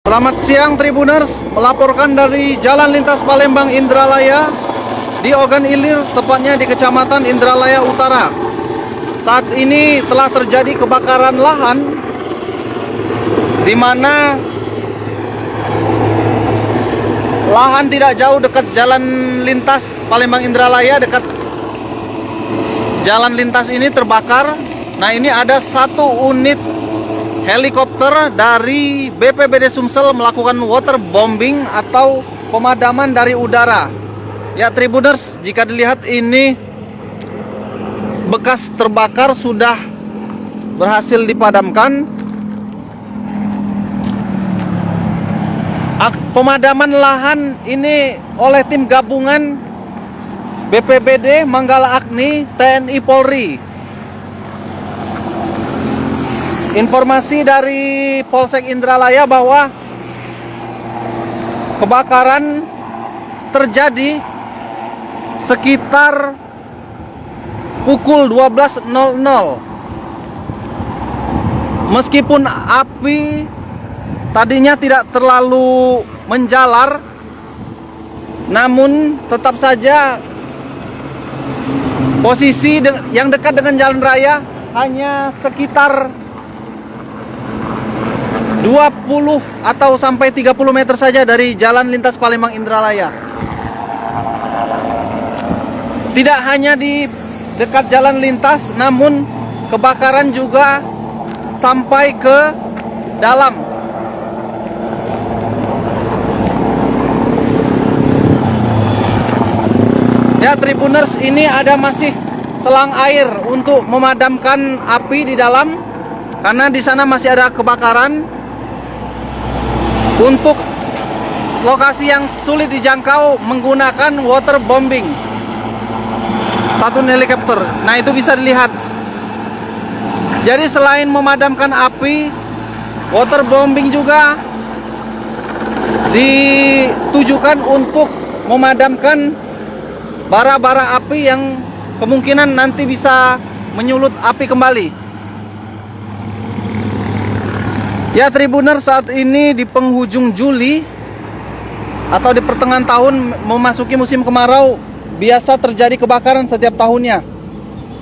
Selamat siang Tribuners, melaporkan dari Jalan Lintas Palembang Indralaya di Ogan Ilir, tepatnya di Kecamatan Indralaya Utara. Saat ini telah terjadi kebakaran lahan di mana lahan tidak jauh dekat Jalan Lintas Palembang Indralaya, dekat jalan lintas ini terbakar. Nah, ini ada satu unit helikopter dari BPBD Sumsel melakukan waterbombing atau pemadaman dari udara. Ya Tribuners, jika dilihat ini bekas terbakar sudah berhasil dipadamkan. Pemadaman lahan ini oleh tim gabungan BPBD, Manggala Agni, TNI Polri. Informasi dari Polsek Indralaya bahwa kebakaran terjadi sekitar pukul 12.00. Meskipun api tadinya tidak terlalu menjalar, namun tetap saja posisi yang dekat dengan jalan raya hanya sekitar 20 atau sampai 30 meter saja dari Jalan Lintas Palembang Indralaya. Tidak hanya di dekat jalan lintas, namun kebakaran juga sampai ke dalam. Ya Tribuners, ini ada masih selang air untuk memadamkan api di dalam, karena di sana masih ada kebakaran. Untuk lokasi yang sulit dijangkau menggunakan waterbombing, satu helikopter. Nah, itu bisa dilihat. Jadi selain memadamkan api, waterbombing juga ditujukan untuk memadamkan bara-bara api yang kemungkinan nanti bisa menyulut api kembali. Ya Tribuner, saat ini di penghujung Juli atau di pertengahan tahun memasuki musim kemarau, biasa terjadi kebakaran setiap tahunnya.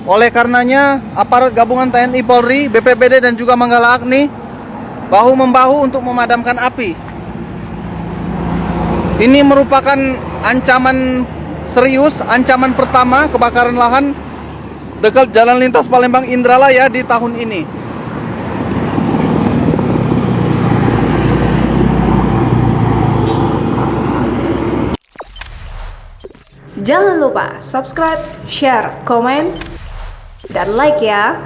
Oleh karenanya aparat gabungan TNI Polri, BPBD dan juga Manggala Agni bahu-membahu untuk memadamkan api. Ini merupakan ancaman serius, ancaman pertama kebakaran lahan dekat Jalan Lintas Palembang Indralaya di tahun ini. Jangan lupa subscribe, share, komen, dan like ya.